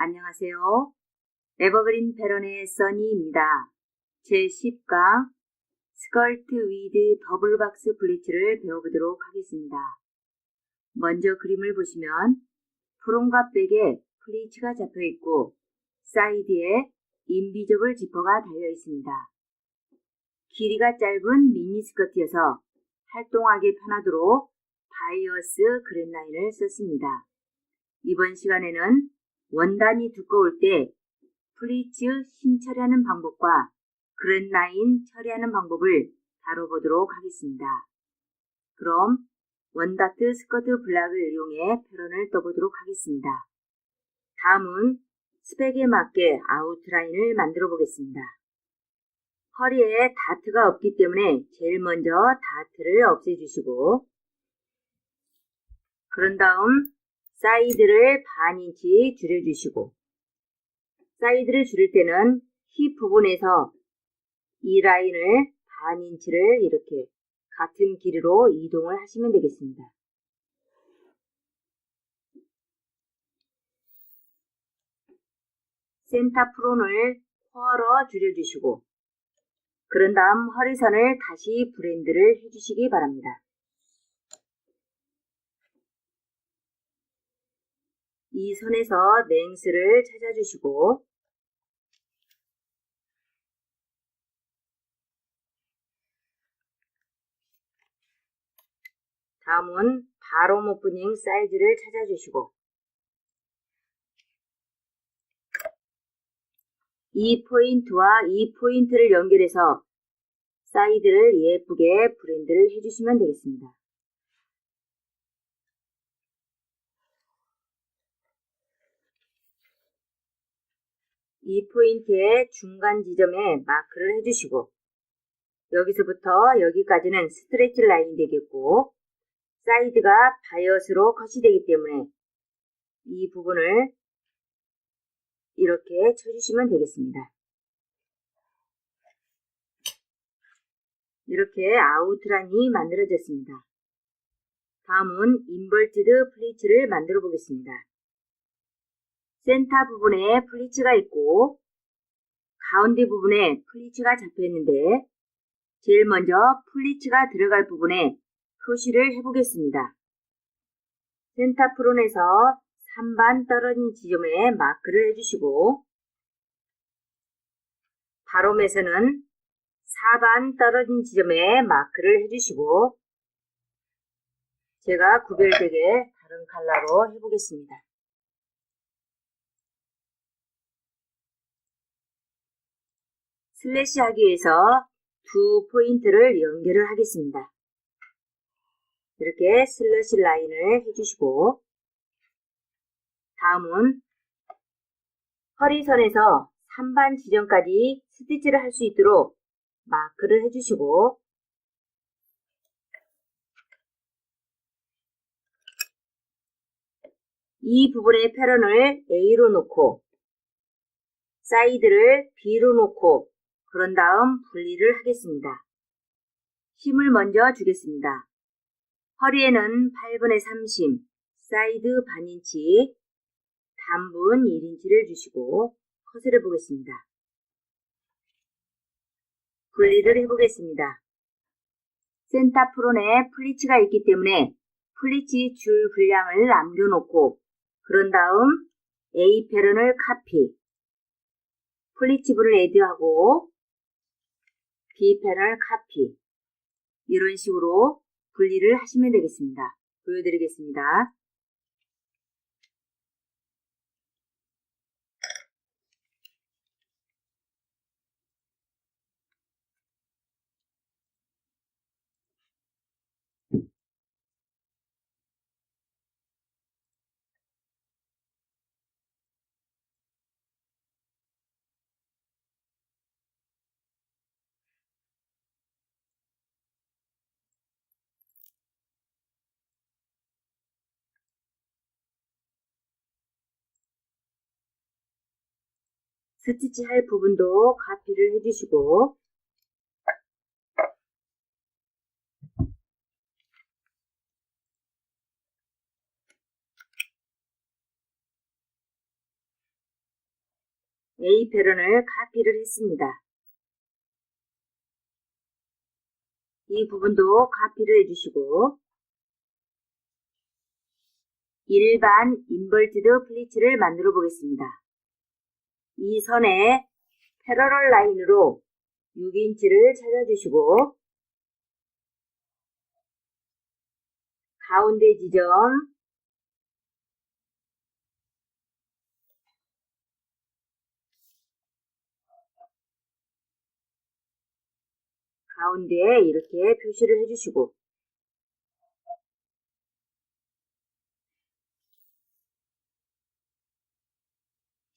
안녕하세요. 에버그린 패런의 써니입니다. 제10강 스컬트 위드 더블박스 블리츠를 배워보도록 하겠습니다. 먼저 그림을 보시면 프롬과 백에 플리츠가 잡혀있고 사이드에 인비저블 지퍼가 달려있습니다. 길이가 짧은 미니스커트여서 활동하기 편하도록 바이어스 그랜라인을 썼습니다. 이번 시간에는 원단이 두꺼울 때 플리츠 심 처리하는 방법과 그랜라인 처리하는 방법을 다뤄보도록 하겠습니다. 그럼 원다트 스커트 블락을 이용해 패런을 떠보도록 하겠습니다. 다음은 스펙에 맞게 아웃라인을 만들어 보겠습니다. 허리에 다트가 없기 때문에 제일 먼저 다트를 없애주시고 그런 다음 사이드를 반인치 줄여주시고 사이드를 줄일 때는 힙 부분에서 이 라인을 반인치를 이렇게 같은 길이로 이동을 하시면 되겠습니다. 센터 프론을 쿼러 줄여주시고 그런 다음 허리선을 다시 브랜드를 해주시기 바랍니다. 이 선에서 랭스를 찾아주시고 다음은 바로 오프닝 사이즈를 찾아주시고 이 포인트와 이 포인트를 연결해서 사이드를 예쁘게 브랜드를 해주시면 되겠습니다. 이 포인트의 중간 지점에 마크를 해주시고 여기서부터 여기까지는 스트레치 라인이 되겠고 사이드가 바이어스로 컷이 되기 때문에 이 부분을 이렇게 쳐주시면 되겠습니다. 이렇게 아웃라인이 만들어졌습니다. 다음은 인버티드 플리츠를 만들어 보겠습니다. 센터 부분에 플리츠가 있고 가운데 부분에 플리츠가 잡혀 있는데 제일 먼저 플리츠가 들어갈 부분에 표시를 해보겠습니다. 센터 프론에서 3반 떨어진 지점에 마크를 해주시고 바롬에서는 4반 떨어진 지점에 마크를 해주시고 제가 구별되게 다른 컬러로 해보겠습니다. 슬래시 하기 위해서 두 포인트를 연결을 하겠습니다. 이렇게 슬래시 라인을 해주시고 다음은 허리선에서 3반 지점까지 스티치를 할 수 있도록 마크를 해주시고 이 부분의 패런을 A로 놓고 사이드를 B로 놓고 그런 다음 분리를 하겠습니다. 힘을 먼저 주겠습니다. 허리에는 8분의 3심, 사이드 반인치, 단분 1인치를 주시고 컷을 해보겠습니다. 분리를 해보겠습니다. 센터 프론에 플리츠가 있기 때문에 플리츠 줄 분량을 남겨놓고 그런 다음 A 패런을 카피, 플리츠 분을 애드하고 B 패런을 카피 이런 식으로 분리를 하시면 되겠습니다. 보여드리겠습니다. 스티치 할 부분도 카피를 해주시고 A 패런을 카피를 했습니다. 이 부분도 카피를 해주시고 일반 인버티드 플리츠를 만들어 보겠습니다. 이 선에 패러럴 라인으로 6인치를 찾아주시고 가운데 지점 가운데에 이렇게 표시를 해주시고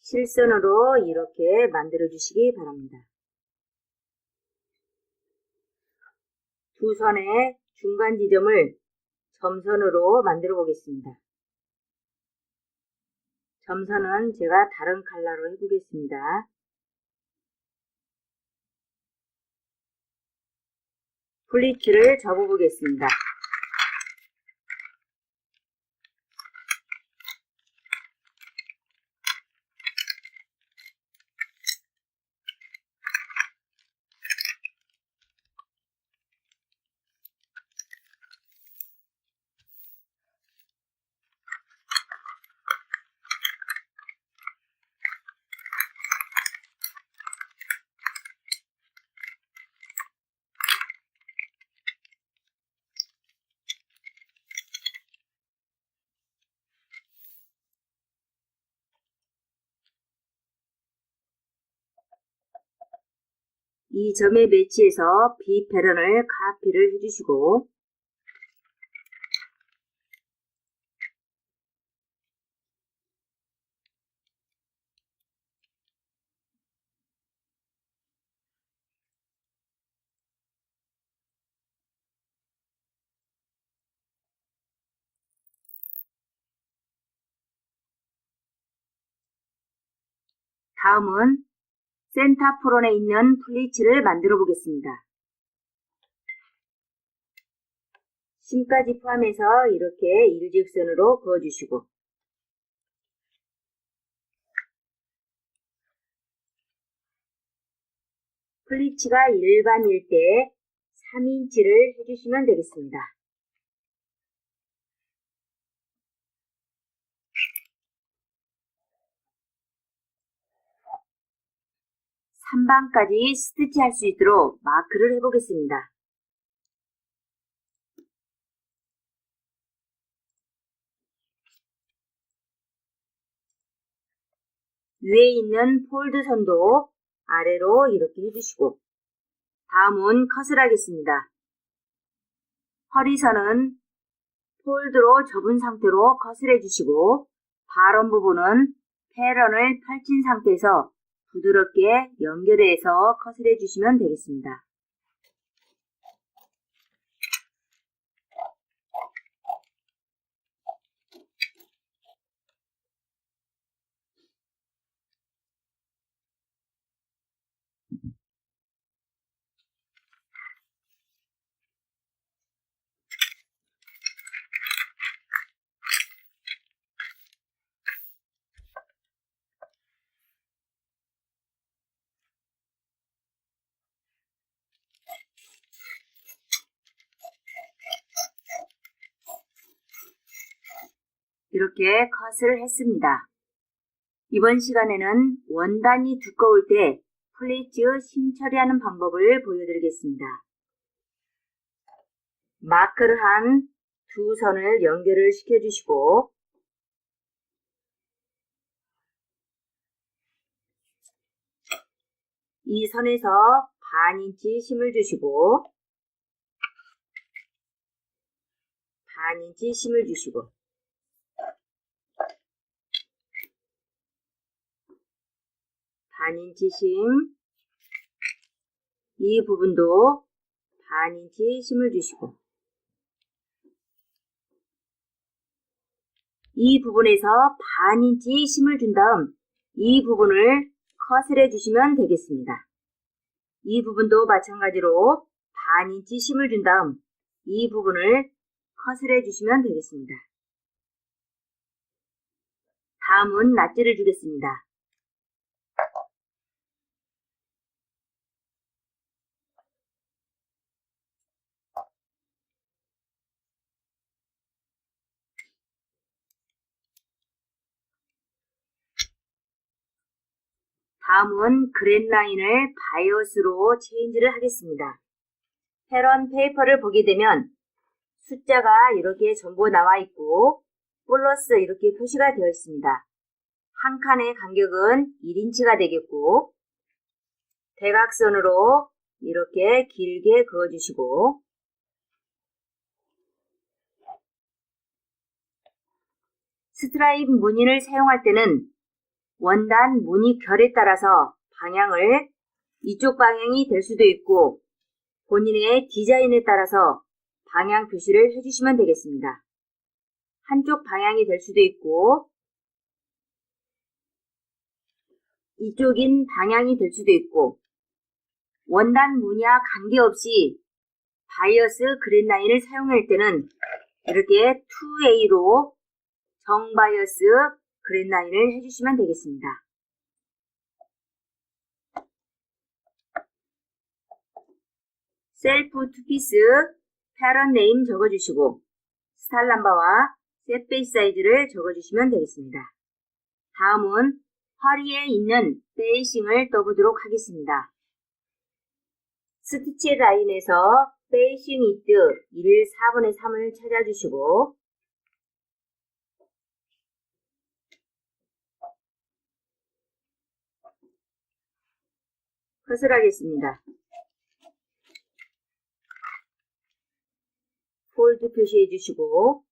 실선으로 이렇게 만들어 주시기 바랍니다. 두 선의 중간 지점을 점선으로 만들어 보겠습니다. 점선은 제가 다른 컬러로 해보겠습니다. 플리츠를 접어 보겠습니다. 이 점에 매치해서 B 패런을 카피를 해주시고 다음은 센터 프론에 있는 플리츠를 만들어 보겠습니다. 심까지 포함해서 이렇게 일직선으로 그어주시고 플리츠가 일반일 때 3인치를 해주시면 되겠습니다. (3번까지) 스티치할 수 있도록 마크를 해보겠습니다. 위에 있는 폴드 선도 아래로 이렇게 해주시고 다음은 컷을 하겠습니다. 허리선은 폴드로 접은 상태로 컷을 해주시고 바람 부분은 패런을 펼친 상태에서 부드럽게 연결해서 컷을 해주시면 되겠습니다. 이렇게 컷을 했습니다. 이번 시간에는 원단이 두꺼울 때 플리츠 심 처리하는 방법을 보여드리겠습니다. 마크를 한 두 선을 연결을 시켜주시고 이 선에서 반인치 심을 주시고 반인치 심을 주시고 반인치 심, 이 부분도 반인치 심을 주시고 이 부분에서 반인치 심을 준 다음 이 부분을 컷을 해주시면 되겠습니다. 이 부분도 마찬가지로 반인치 심을 준 다음 이 부분을 컷을 해주시면 되겠습니다. 다음은 낫지를 주겠습니다. 다음은 그랜 라인을 바이어스로 체인지를 하겠습니다. 패런 페이퍼를 보게 되면 숫자가 이렇게 전부 나와 있고 플러스 이렇게 표시가 되어 있습니다. 한 칸의 간격은 1인치가 되겠고 대각선으로 이렇게 길게 그어주시고 스트라이프 무늬를 사용할 때는 원단 무늬 결에 따라서 방향을 이쪽 방향이 될 수도 있고 본인의 디자인에 따라서 방향 표시를 해주시면 되겠습니다. 한쪽 방향이 될 수도 있고 이쪽인 방향이 될 수도 있고 원단 무늬와 관계없이 바이어스 그랜 라인을 사용할 때는 이렇게 2A로 정바이어스 그랜 라인을 해주시면 되겠습니다. 셀프 투피스 패런 네임 적어주시고 스타일 넘버와 셋 베이스 사이즈를 적어주시면 되겠습니다. 다음은 허리에 있는 베이싱을 떠보도록 하겠습니다. 스티치 라인에서 베이싱 위드 1 4분의 3을 찾아주시고 컷을 하겠습니다. 폴드 표시해 주시고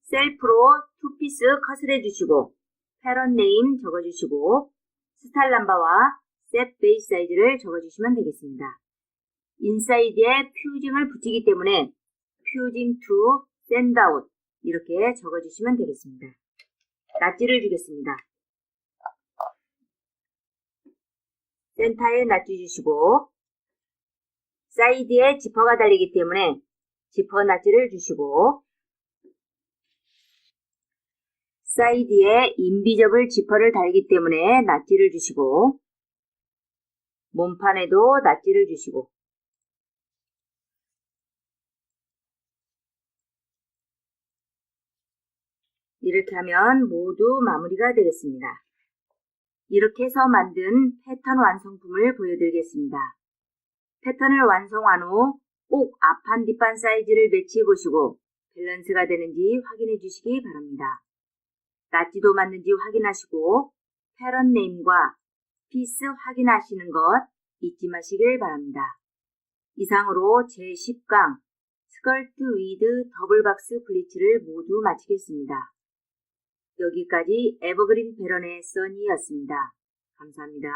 셀프로 투피스 컷을 해주시고 패런 네임 적어주시고 스타일 넘버와 셋 베이스 사이즈를 적어주시면 되겠습니다. 인사이드에 퓨징을 붙이기 때문에 퓨징 투 샌드아웃 이렇게 적어주시면 되겠습니다. 낫지를 주겠습니다. 센터에 낫지 주시고 사이드에 지퍼가 달리기 때문에 지퍼 낫지를 주시고 사이드에 인비저블 지퍼를 달기 때문에 낫지를 주시고 몸판에도 낫지를 주시고 이렇게 하면 모두 마무리가 되겠습니다. 이렇게 해서 만든 패턴 완성품을 보여드리겠습니다. 패턴을 완성한 후 꼭 앞판 뒷판 사이즈를 매치해 보시고 밸런스가 되는지 확인해 주시기 바랍니다. 낫지도 맞는지 확인하시고 패런 네임과 피스 확인하시는 것 잊지 마시길 바랍니다. 이상으로 제10강 스컬트 위드 더블박스 블리츠를 모두 마치겠습니다. 여기까지 에버그린 패런의 써니였습니다. 감사합니다.